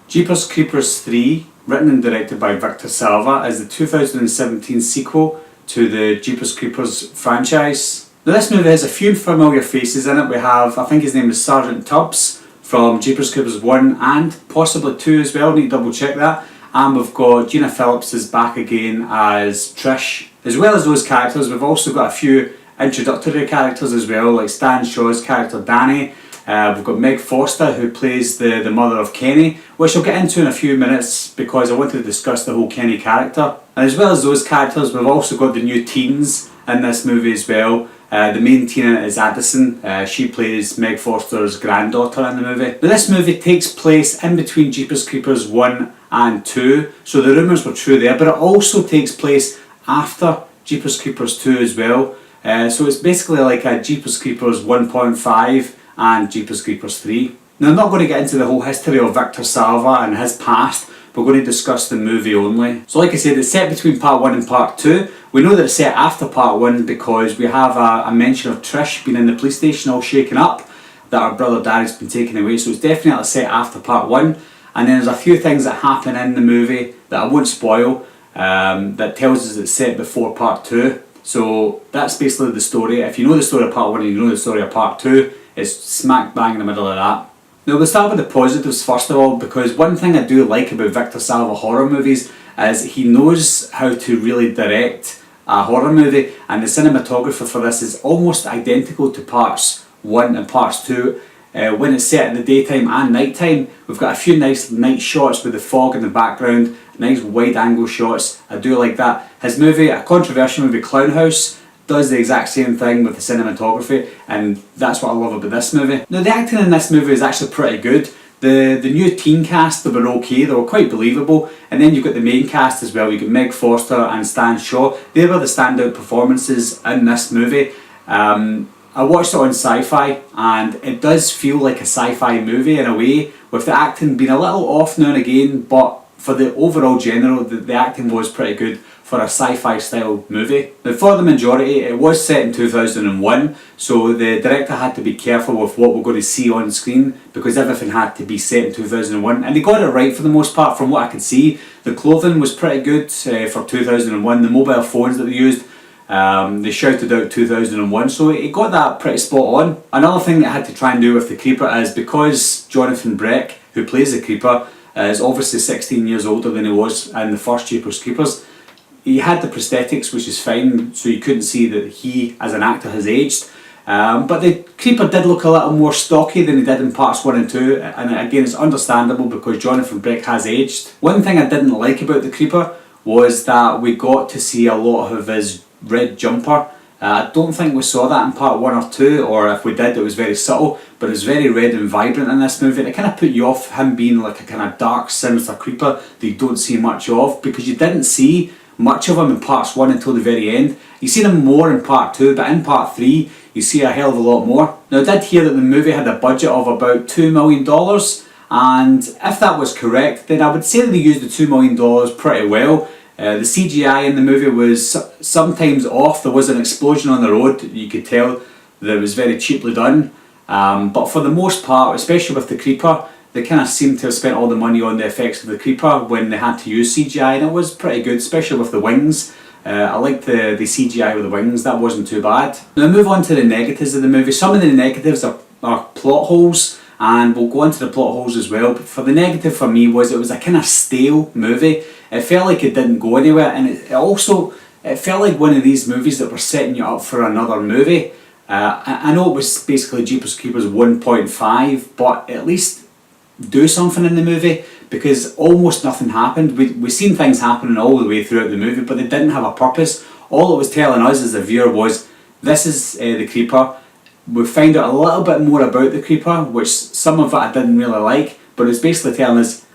Jeepers Creepers 3, written and directed by Victor Salva, is the 2017 sequel to the Jeepers Creepers franchise. Now this movie has a few familiar faces in it. We have, I think his name is Sergeant Tubbs from Jeepers Creepers 1 and possibly 2 as well, need to double check that. And we've got Gina Phillips is back again as Trish. As well as those characters, we've also got a few introductory characters as well, like Stan Shaw's character Danny. We've got Meg Foster, who plays the mother of Kenny, which I'll get into in a few minutes because I wanted to discuss the whole Kenny character. And as well as those characters, we've also got the new teens in this movie as well. The main teen is Addison. She plays Meg Foster's granddaughter in the movie. Now this movie takes place in between Jeepers Creepers 1 and 2, so the rumours were true there, but it also takes place after Jeepers Creepers 2 as well. So it's basically like a Jeepers Creepers 1.5 and Jeepers Creepers 3. Now I'm not going to get into the whole history of Victor Salva and his past, we're going to discuss the movie only. So like I said, it's set between part 1 and part 2. We know that it's set after part 1 because we have a mention of Trish being in the police station all shaken up, that her brother Daddy's been taken away, so it's definitely set after part 1. And then there's a few things that happen in the movie that I won't spoil, that tells us it's set before part 2. So that's basically the story. If you know the story of part 1 and you know the story of part 2, it's smack bang in the middle of that. Now we'll start with the positives first of all, because one thing I do like about Victor Salva horror movies is he knows how to really direct a horror movie, and the cinematography for this is almost identical to parts 1 and parts 2. When it's set in the daytime and nighttime, we've got a few nice night shots with the fog in the background, nice wide angle shots. I do like that. His movie, a controversial movie, Clown House, does the exact same thing with the cinematography, and that's what I love about this movie. Now the acting in this movie is actually pretty good. The new teen cast, they were okay, they were quite believable, and then you've got the main cast as well. You've got Meg Foster and Stan Shaw. They were the standout performances in this movie. I watched it on Sci-Fi and it does feel like a sci-fi movie in a way, with the acting being a little off now and again, but for the overall general, the acting was pretty good for a sci-fi style movie. Now for the majority, it was set in 2001, so the director had to be careful with what we're going to see on screen because everything had to be set in 2001, and they got it right for the most part from what I could see. The clothing was pretty good for 2001, the mobile phones that they used, they shouted out 2001, so it got that pretty spot on. Another thing that I had to try and do with the Creeper is because Jonathan Breck, who plays the Creeper, is obviously 16 years older than he was in the first Jeepers Creepers. He had the prosthetics, which is fine, so you couldn't see that he, as an actor, has aged. But the Creeper did look a little more stocky than he did in parts 1 and 2, and again it's understandable because Jonathan Breck has aged. One thing I didn't like about the Creeper was that we got to see a lot of his red jumper. I don't think we saw that in part 1 or 2, or if we did it was very subtle, but it was very red and vibrant in this movie. It kind of put you off him being like a kind of dark, sinister creeper that you don't see much of, because you didn't see much of him in parts 1 until the very end. You see him more in part 2, but in part 3 you see a hell of a lot more. Now I did hear that the movie had a budget of about $2 million, and if that was correct, then I would say that they used the $2 million pretty well. The CGI in the movie was sometimes off. There was an explosion on the road, you could tell that it was very cheaply done, but for the most part, especially with the Creeper, they kind of seemed to have spent all the money on the effects of the Creeper when they had to use CGI, and it was pretty good, especially with the wings. I liked the CGI with the wings, that wasn't too bad. Now move on to the negatives of the movie. Some of the negatives are plot holes, and we'll go into the plot holes as well, but for the negative for me was it was a kind of stale movie. It felt like it didn't go anywhere, and it felt like one of these movies that were setting you up for another movie. I know it was basically Jeepers Creepers 1.5, but at least do something in the movie, because almost nothing happened. We seen things happening all the way throughout the movie, but they didn't have a purpose. All it was telling us as a viewer was, this is the Creeper. We find out a little bit more about the Creeper, which some of it I didn't really like, but it was basically telling us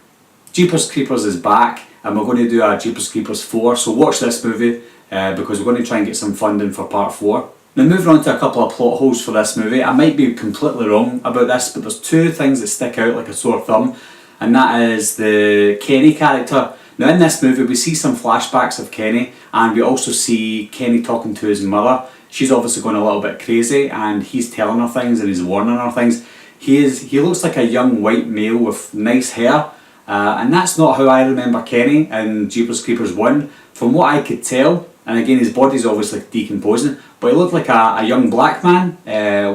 Jeepers Creepers is back, and we're going to do a Jeepers Creepers 4, so watch this movie because we're going to try and get some funding for part 4. Now moving on to a couple of plot holes for this movie. I might be completely wrong about this, but there's two things that stick out like a sore thumb, and that is the Kenny character. Now in this movie we see some flashbacks of Kenny, and we also see Kenny talking to his mother. She's obviously going a little bit crazy, and he's telling her things and he's warning her things. He looks like a young white male with nice hair, and that's not how I remember Kenny in Jeepers Creepers 1. From what I could tell, and again his body's obviously decomposing, but he looked like a young black man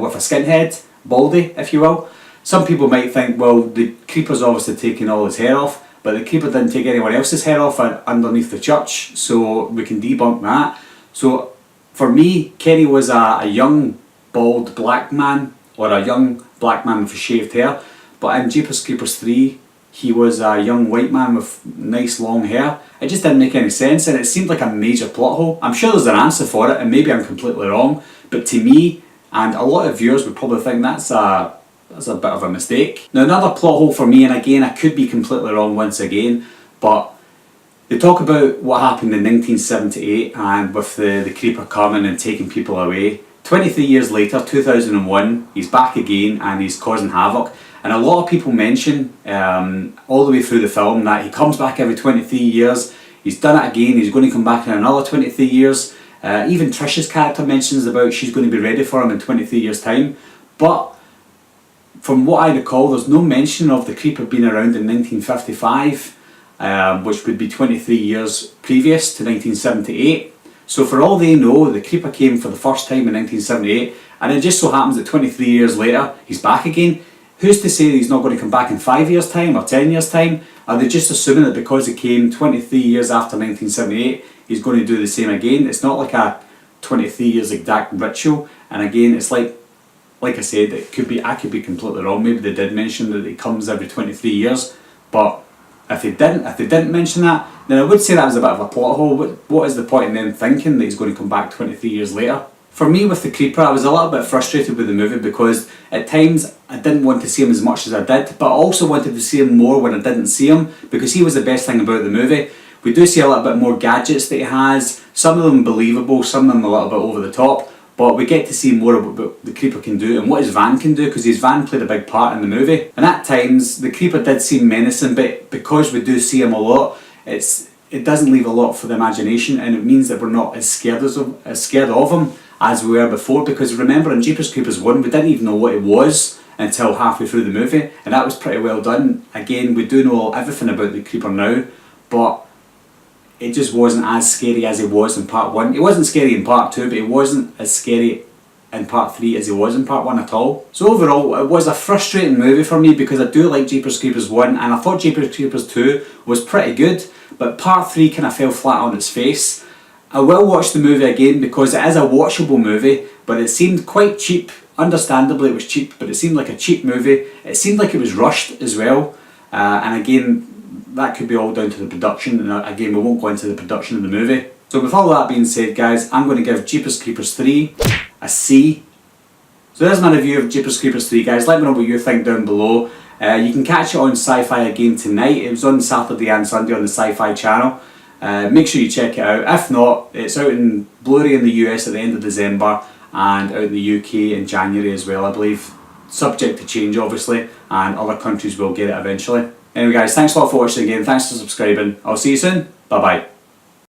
with a skinhead, baldy if you will. Some people might think, well, the Creeper's obviously taking all his hair off, but the Creeper didn't take anyone else's hair off underneath the church, so we can debunk that. So for me, Kenny was a young bald black man, or a young black man with shaved hair, but in Jeepers Creepers 3 he was a young white man with nice long hair. It just didn't make any sense, and it seemed like a major plot hole. I'm sure there's an answer for it, and maybe I'm completely wrong, but to me, and a lot of viewers would probably think that's a bit of a mistake. Now another plot hole for me, and again I could be completely wrong once again, but they talk about what happened in 1978 and with the Creeper coming and taking people away. 23 years later, 2001, he's back again and he's causing havoc. And a lot of people mention all the way through the film that he comes back every 23 years, he's done it again, he's going to come back in another 23 years. Even Trish's character mentions about she's going to be ready for him in 23 years time. But from what I recall, there's no mention of the Creeper being around in 1955, which would be 23 years previous to 1978. So for all they know, the Creeper came for the first time in 1978, and it just so happens that 23 years later, he's back again. Who's to say that he's not going to come back in 5 years' time or 10 years' time? Are they just assuming that because he came 23 years after 1978, he's going to do the same again? It's not like a 23 years exact ritual. And again, it's like I said, it could be, I could be completely wrong. Maybe they did mention that he comes every 23 years, but if they didn't mention that, then I would say that was a bit of a plot hole. What is the point in them thinking that he's going to come back 23 years later? For me, with the Creeper, I was a little bit frustrated with the movie because at times I didn't want to see him as much as I did, but I also wanted to see him more when I didn't see him, because he was the best thing about the movie. We do see a little bit more gadgets that he has, some of them believable, some of them a little bit over the top, but we get to see more about what the Creeper can do and what his van can do, because his van played a big part in the movie. And at times, the Creeper did seem menacing, but because we do see him a lot, it doesn't leave a lot for the imagination, and it means that we're not as scared of him as we were before. Because remember, in Jeepers Creepers 1, we didn't even know what it was until halfway through the movie, and that was pretty well done. Again, we do know everything about the Creeper now, but it just wasn't as scary as it was in part 1. It wasn't scary in part 2, but it wasn't as scary in part 3 as it was in part 1 at all. So overall, it was a frustrating movie for me, because I do like Jeepers Creepers 1, and I thought Jeepers Creepers 2 was pretty good, but part 3 kind of fell flat on its face. I will watch the movie again because it is a watchable movie, but it seemed quite cheap. Understandably it was cheap, but it seemed like a cheap movie. It seemed like it was rushed as well, and again, that could be all down to the production, and again, we won't go into the production of the movie. So with all that being said, guys, I'm going to give Jeepers Creepers 3 a C. So there's my review of Jeepers Creepers 3, guys. Let me know what you think down below. You can catch it on Sci-Fi again tonight. It was on Saturday and Sunday on the Sci-Fi channel. Make sure you check it out. If not, it's out in Blu-ray in the US at the end of December, and out in the UK in January as well, I believe. Subject to change, obviously, and other countries will get it eventually. Anyway, guys, thanks a lot for watching again. Thanks for subscribing. I'll see you soon. Bye bye.